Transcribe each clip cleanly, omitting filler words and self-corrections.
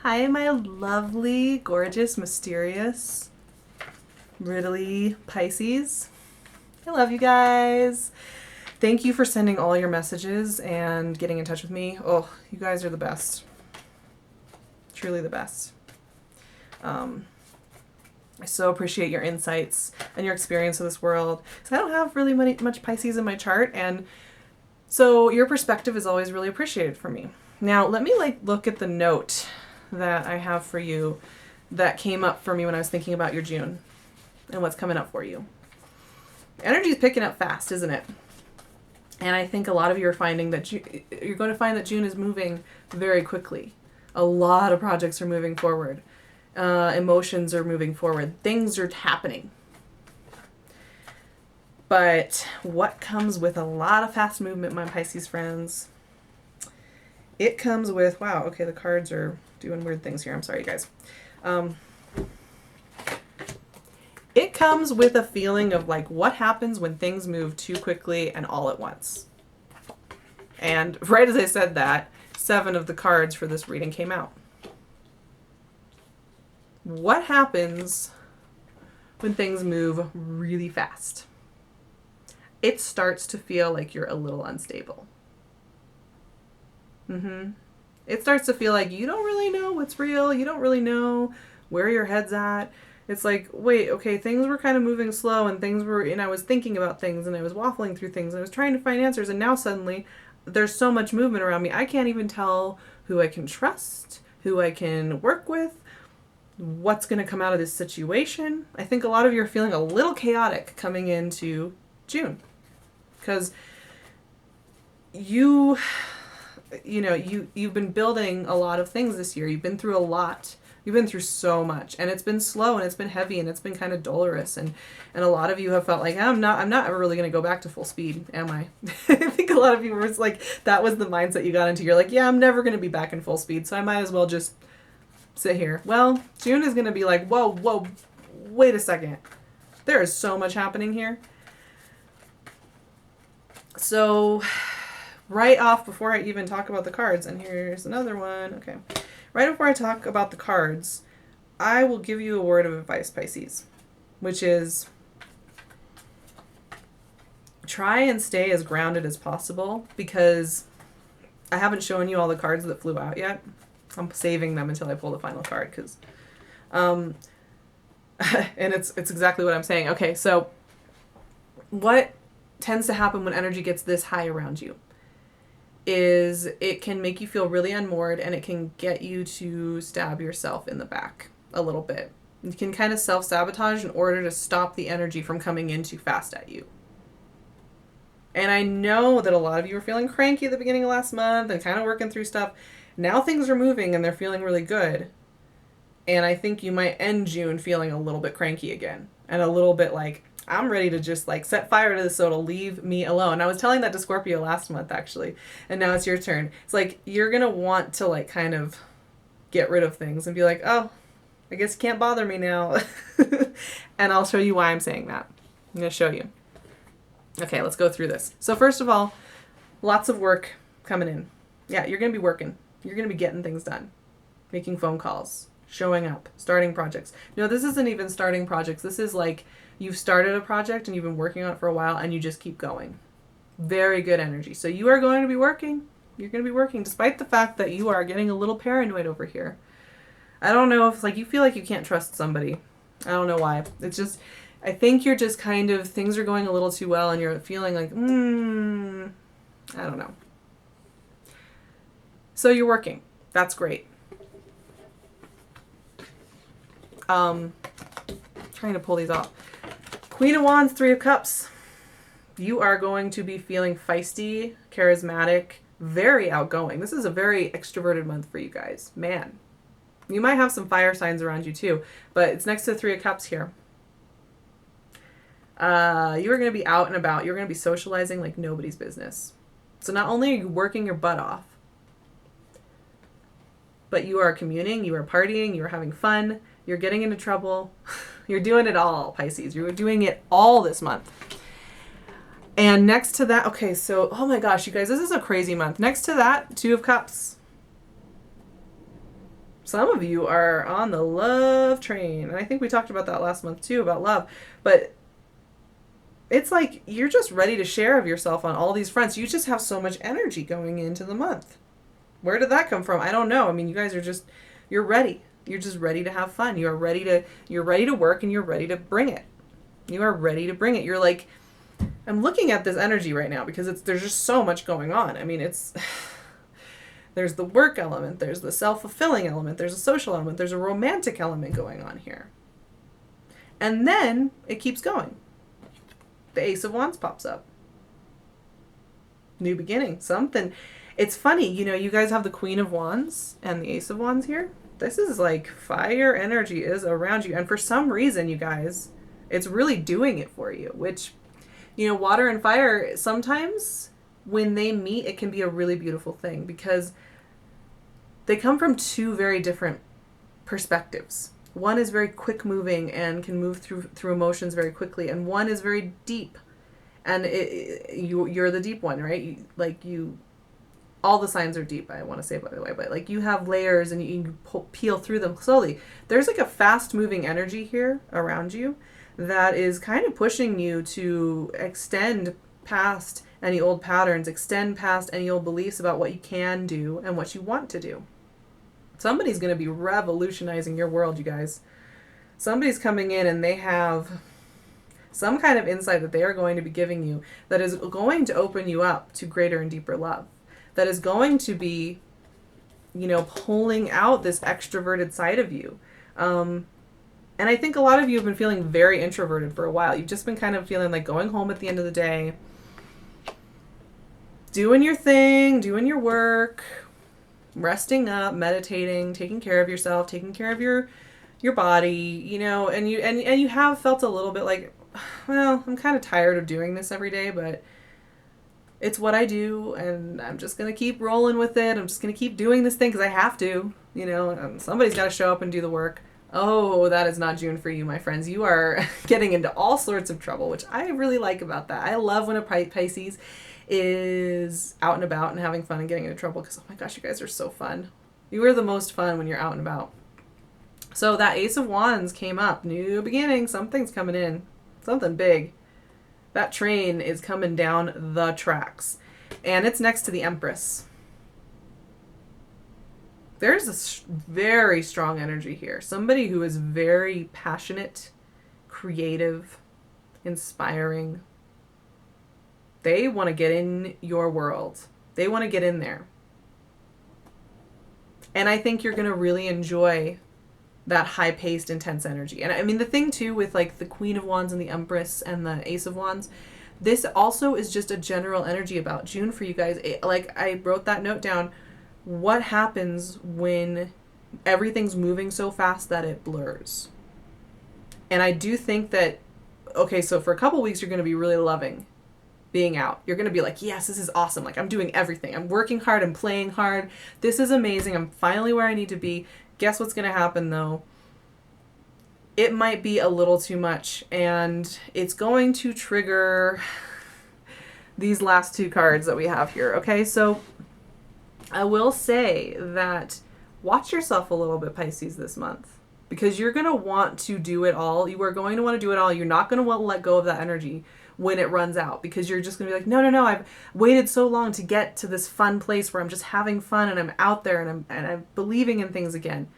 Hi, my lovely, gorgeous, mysterious, riddly Pisces. I love you guys. Thank you for sending all your messages and getting in touch with me. Oh, you guys are the best. Truly the best. I so appreciate your insights and your experience of this world. So I don't have really much Pisces in my chart, and so your perspective is always really appreciated for me. Now, let me look at the note that I have for you that came up for me when I was thinking about your June and what's coming up for you. Energy is picking up fast, isn't it? And I think a lot of you are finding that you're going to find that June is moving very quickly. A lot of projects are moving forward. Emotions are moving forward. Things are happening. But what comes with a lot of fast movement, my Pisces friends? It comes with, wow, okay, the cards are doing weird things here. I'm sorry, you guys. It comes with a feeling of what happens when things move too quickly and all at once. And right as I said that, 7 of the cards for this reading came out. What happens when things move really fast? It starts to feel like you're a little unstable. It starts to feel like you don't really know what's real. You don't really know where your head's at. It's like, wait, okay, things were kind of moving slow and I was thinking about things and I was waffling through things and I was trying to find answers, and now suddenly there's so much movement around me. I can't even tell who I can trust, who I can work with, what's going to come out of this situation. I think a lot of you are feeling a little chaotic coming into June because you've been building a lot of things this year. You've been through a lot. You've been through so much, and it's been slow and it's been heavy and it's been kind of dolorous, and a lot of you have felt like I'm not ever really going to go back to full speed, am I? I think a lot of you were like, that was the mindset you got into. You're like, yeah, I'm never going to be back in full speed, so I might as well just sit here. Well, June is going to be like, whoa, wait a second. There is so much happening here. So right off, before I even talk about the cards, and here's another one, okay. Right before I talk about the cards, I will give you a word of advice, Pisces, which is try and stay as grounded as possible, because I haven't shown you all the cards that flew out yet. I'm saving them until I pull the final card, because, and it's exactly what I'm saying. Okay, so what tends to happen when energy gets this high around you is it can make you feel really unmoored, and it can get you to stab yourself in the back a little bit. You can kind of self-sabotage in order to stop the energy from coming in too fast at you. And I know that a lot of you were feeling cranky at the beginning of last month and kind of working through stuff. Now things are moving and they're feeling really good. And I think you might end June feeling a little bit cranky again, and a little bit like, I'm ready to just set fire to this, so it'll leave me alone. I was telling that to Scorpio last month, actually, and now it's your turn. It's like you're going to want to kind of get rid of things and be like, oh, I guess you can't bother me now. And I'll show you why I'm saying that. I'm going to show you. Okay, let's go through this. So first of all, lots of work coming in. Yeah, you're going to be working. You're going to be getting things done, making phone calls, showing up, starting projects. No, this isn't even starting projects. This is you've started a project and you've been working on it for a while and you just keep going. Very good energy. So you are going to be working. You're going to be working despite the fact that you are getting a little paranoid over here. I don't know if you feel like you can't trust somebody. I don't know why. It's just, I think you're just kind of, things are going a little too well and you're feeling like, I don't know. So you're working. That's great. Trying to pull these off. Queen of Wands, 3 of Cups. You are going to be feeling feisty, charismatic, very outgoing. This is a very extroverted month for you guys. Man. You might have some fire signs around you too, but it's next to the 3 of Cups here. You are going to be out and about. You're going to be socializing like nobody's business. So not only are you working your butt off, but you are communing, you are partying, you are having fun, you're getting into trouble. You're doing it all, Pisces. You're doing it all this month. And next to that, okay, so, oh my gosh, you guys, this is a crazy month. Next to that, 2 of Cups. Some of you are on the love train. And I think we talked about that last month too, about love. But it's like you're just ready to share of yourself on all these fronts. You just have so much energy going into the month. Where did that come from? I don't know. I mean, you guys are just, you're ready. You're just ready to have fun. You're ready to work, and you're ready to bring it. You are ready to bring it. You're like, I'm looking at this energy right now because there's just so much going on. I mean, there's the work element, there's the self-fulfilling element, there's a social element, there's a romantic element going on here. And then it keeps going. The Ace of Wands pops up. New beginning, something. It's funny, you guys have the Queen of Wands and the Ace of Wands here. This is like fire energy is around you. And for some reason, you guys, it's really doing it for you, which, water and fire, sometimes when they meet, it can be a really beautiful thing because they come from two very different perspectives. One is very quick moving and can move through emotions very quickly, and one is very deep. And you're the deep one, right? All the signs are deep, I want to say, by the way, but like you have layers and you peel through them slowly. There's like a fast moving energy here around you that is kind of pushing you to extend past any old patterns, extend past any old beliefs about what you can do and what you want to do. Somebody's going to be revolutionizing your world, you guys. Somebody's coming in and they have some kind of insight that they are going to be giving you that is going to open you up to greater and deeper love. That is going to be, pulling out this extroverted side of you. And I think a lot of you have been feeling very introverted for a while. You've just been kind of feeling like going home at the end of the day, doing your thing, doing your work, resting up, meditating, taking care of yourself, taking care of your body, and you have felt a little bit like, well, I'm kind of tired of doing this every day, but it's what I do, and I'm just going to keep rolling with it. I'm just going to keep doing this thing because I have to, and somebody's got to show up and do the work. Oh, that is not June for you, my friends. You are getting into all sorts of trouble, which I really like about that. I love when a Pisces is out and about and having fun and getting into trouble because, oh my gosh, you guys are so fun. You are the most fun when you're out and about. So that Ace of Wands came up. New beginning. Something's coming in. Something big. That train is coming down the tracks. And it's next to the Empress. There's a very strong energy here. Somebody who is very passionate, creative, inspiring. They want to get in your world. They want to get in there. And I think you're going to really enjoy that high-paced, intense energy. And I mean, the thing too with like the Queen of Wands and the Empress and the Ace of Wands, this also is just a general energy about June for you guys. Like I wrote that note down. What happens when everything's moving so fast that it blurs? And I do think that, okay, so for a couple weeks, you're going to be really loving being out. You're going to be like, yes, this is awesome. Like I'm doing everything. I'm working hard. I'm playing hard. This is amazing. I'm finally where I need to be. Guess what's going to happen though? It might be a little too much, and it's going to trigger these last two cards that we have here. Okay, so I will say that watch yourself a little bit, Pisces, this month, because you're going to want to do it all. You are going to want to do it all. You're not going to want to let go of that energy when it runs out, because you're just going to be like, no, I've waited so long to get to this fun place where I'm just having fun and I'm out there and I'm believing in things again.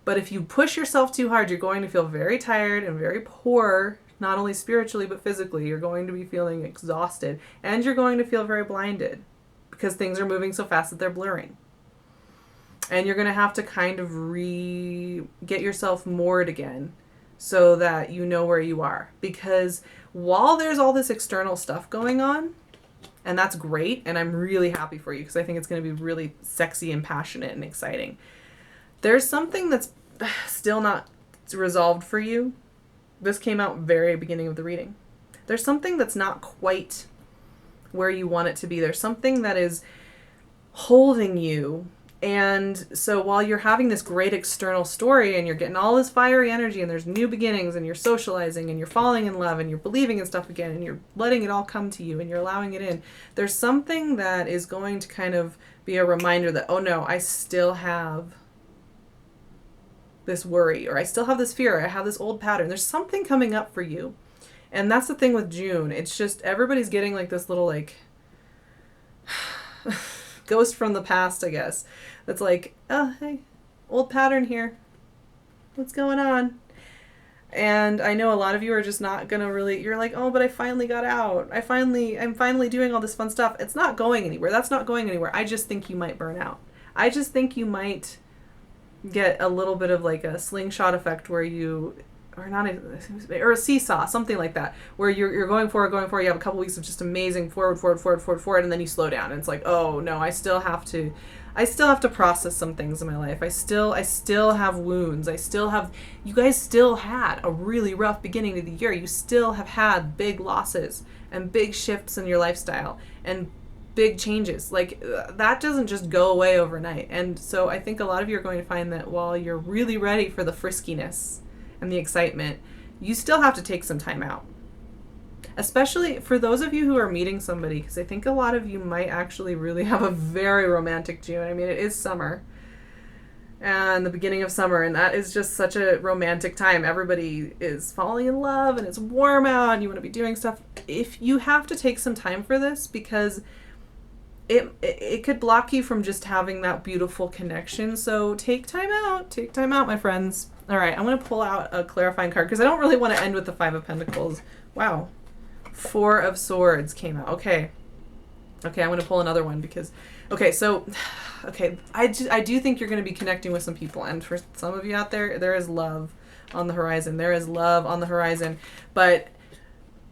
But if you push yourself too hard, you're going to feel very tired and very poor, not only spiritually but physically. You're going to be feeling exhausted, and you're going to feel very blinded because things are moving so fast that they're blurring. And you're going to have to kind of get yourself moored again so that you know where you are. Because while there's all this external stuff going on, and that's great, and I'm really happy for you because I think it's going to be really sexy and passionate and exciting, there's something that's still not resolved for you. This came out very beginning of the reading. There's something that's not quite where you want it to be. There's something that is holding you. And so while you're having this great external story and you're getting all this fiery energy and there's new beginnings and you're socializing and you're falling in love and you're believing in stuff again and you're letting it all come to you and you're allowing it in, there's something that is going to kind of be a reminder that, oh no, I still have this worry, or I still have this fear, or I have this old pattern. There's something coming up for you. And that's the thing with June. It's just everybody's getting like this little like ghost from the past, I guess. That's like, oh, hey, old pattern here. What's going on? And I know a lot of you are just not gonna really, you're like, oh, but I finally got out. I'm finally doing all this fun stuff. It's not going anywhere. That's not going anywhere. I just think you might burn out. I just think you might get a little bit of like a slingshot effect where you, or a seesaw, something like that, where you're going forward, you have a couple weeks of just amazing forward, and then you slow down, and it's like, oh no, I still have to process some things in my life. I still have wounds. You guys still had a really rough beginning of the year. You still have had big losses and big shifts in your lifestyle and big changes. Like, that doesn't just go away overnight. And so I think a lot of you are going to find that while you're really ready for the friskiness and the excitement, you still have to take some time out. Especially for those of you who are meeting somebody, because I think a lot of you might actually really have a very romantic June. I mean, it is summer and the beginning of summer, and that is just such a romantic time. Everybody is falling in love and it's warm out and you want to be doing stuff. If you have to take some time for this, because it could block you from just having that beautiful connection. So take time out, my friends. All right, I'm going to pull out a clarifying card because I don't really want to end with the Five of Pentacles. Wow. Four of Swords came out. Okay, I'm going to pull another one because, I do think you're going to be connecting with some people. And for some of you out there, there is love on the horizon. But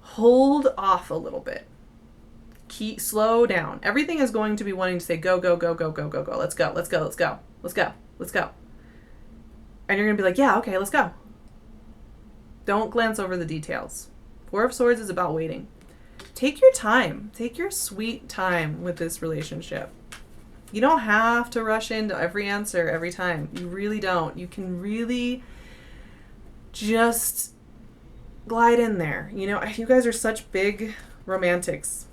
hold off a little bit. Slow down. Everything is going to be wanting to say, go. Let's go. And you're going to be like, yeah, okay, let's go. Don't glance over the details. Four of Swords is about waiting. Take your time. Take your sweet time with this relationship. You don't have to rush into every answer every time. You really don't. You can really just glide in there. You know, you guys are such big romantics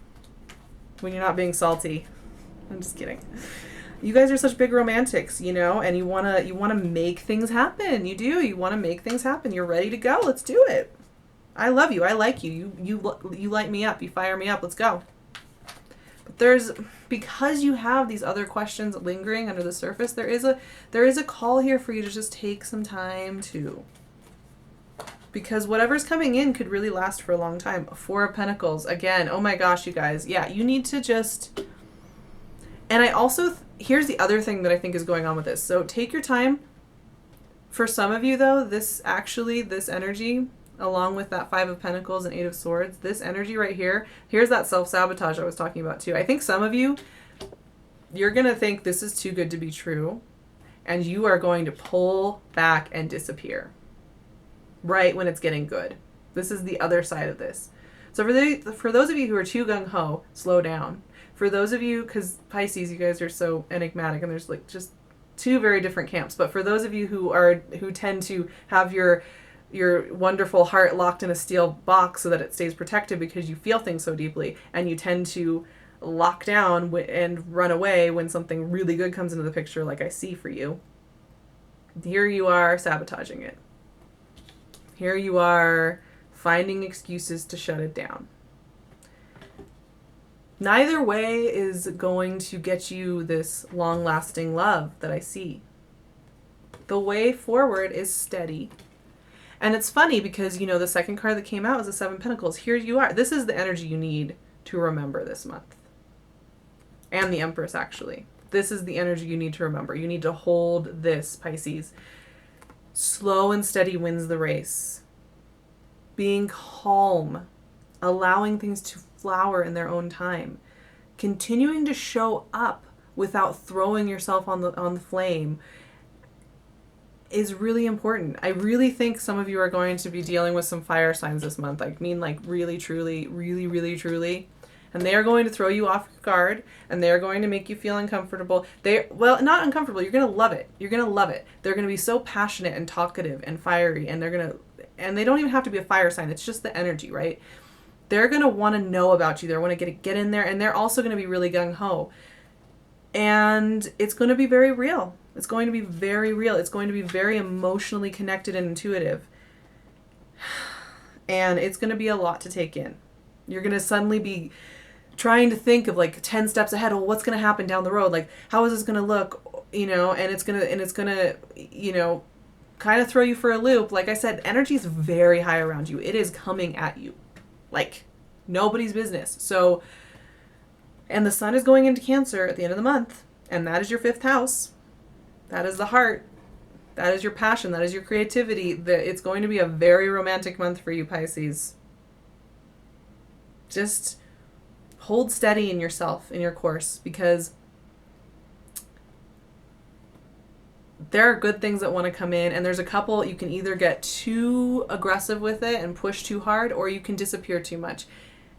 when you're not being salty. I'm just kidding. You guys are such big romantics, you know, and you wanna make things happen. You do. You want to make things happen. You're ready to go. Let's do it. I love you. I like you. You light me up. You fire me up. Let's go. But because you have these other questions lingering under the surface, there is a call here for you to just take some time to. Because whatever's coming in could really last for a long time. Four of Pentacles. Again, oh my gosh, you guys. Yeah, you need to just... And I also... Here's the other thing that I think is going on with this. So take your time. For some of you, though, this energy, along with that Five of Pentacles and Eight of Swords, this energy right here, here's that self-sabotage I was talking about, too. I think some of you, you're going to think this is too good to be true, and you are going to pull back and disappear right when it's getting good. This is the other side of this. So for those of you who are too gung-ho, slow down. For those of you, because Pisces, you guys are so enigmatic, and there's like just two very different camps. But for those of you who tend to have your wonderful heart locked in a steel box so that it stays protected because you feel things so deeply, and you tend to lock down and run away when something really good comes into the picture, like I see for you, here you are sabotaging it. Here you are finding excuses to shut it down. Neither way is going to get you this long-lasting love that I see. The way forward is steady. And it's funny because, you know, the second card that came out was the Seven of Pentacles. Here you are. This is the energy you need to remember this month. And the Empress, actually. This is the energy you need to remember. You need to hold this, Pisces. Slow and steady wins the race. Being calm. Allowing things to flower in their own time. Continuing to show up without throwing yourself on the flame is really important. I really think some of you are going to be dealing with some fire signs this month. I mean, like really, truly, really, really, truly. And they are going to throw you off your guard, and they are going to make you feel uncomfortable. Well, not uncomfortable. You're going to love it. You're going to love it. They're going to be so passionate and talkative and fiery, and they don't even have to be a fire sign. It's just the energy, right? They're going to want to know about you. They're going to get in there, and they're also going to be really gung-ho. And it's going to be very real. It's going to be very real. It's going to be very emotionally connected and intuitive. And it's going to be a lot to take in. You're going to suddenly be trying to think of like 10 steps ahead. Well, what's going to happen down the road? Like, how is this going to look? And it's going to, kind of throw you for a loop. Like I said, energy is very high around you. It is coming at you like nobody's business. So, and the sun is going into Cancer at the end of the month, and that is your 5th house. That is the heart. That is your passion. That is your creativity. It's going to be a very romantic month for you, Pisces. Just hold steady in yourself, in your course, because there are good things that want to come in, and there's a couple. You can either get too aggressive with it and push too hard, or you can disappear too much.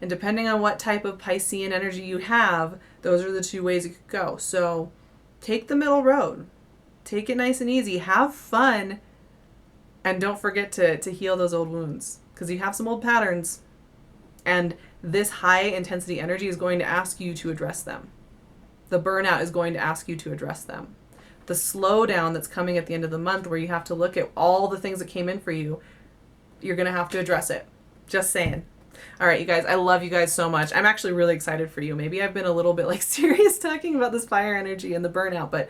And depending on what type of Piscean energy you have, those are the 2 ways it could go. So take the middle road. Take it nice and easy. Have fun. And don't forget to heal those old wounds, because you have some old patterns. And this high intensity energy is going to ask you to address them. The burnout is going to ask you to address them. The slowdown that's coming at the end of the month, where you have to look at all the things that came in for you, you're going to have to address it. Just saying. All right, you guys, I love you guys so much. I'm actually really excited for you. Maybe I've been a little bit like serious talking about this fire energy and the burnout, but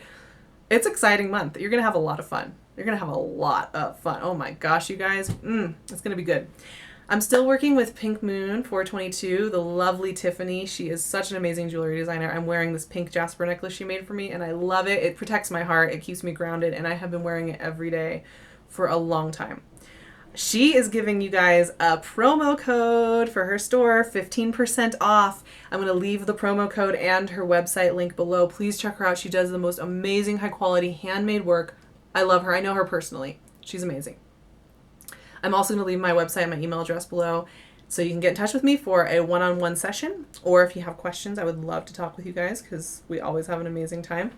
it's an exciting month. You're going to have a lot of fun. You're going to have a lot of fun. Oh my gosh, you guys. It's going to be good. I'm still working with Pink Moon 422, the lovely Tiffany. She is such an amazing jewelry designer. I'm wearing this pink jasper necklace she made for me, and I love it. It protects my heart. It keeps me grounded, and I have been wearing it every day for a long time. She is giving you guys a promo code for her store, 15% off. I'm going to leave the promo code and her website link below. Please check her out. She does the most amazing, high-quality, handmade work. I love her. I know her personally. She's amazing. I'm also going to leave my website and my email address below, so you can get in touch with me for a one-on-one session. Or if you have questions, I would love to talk with you guys, because we always have an amazing time.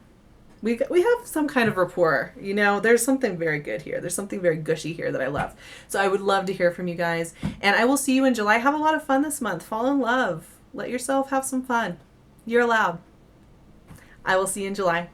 We have some kind of rapport. There's something very good here. There's something very gushy here that I love. So I would love to hear from you guys. And I will see you in July. Have a lot of fun this month. Fall in love. Let yourself have some fun. You're allowed. I will see you in July.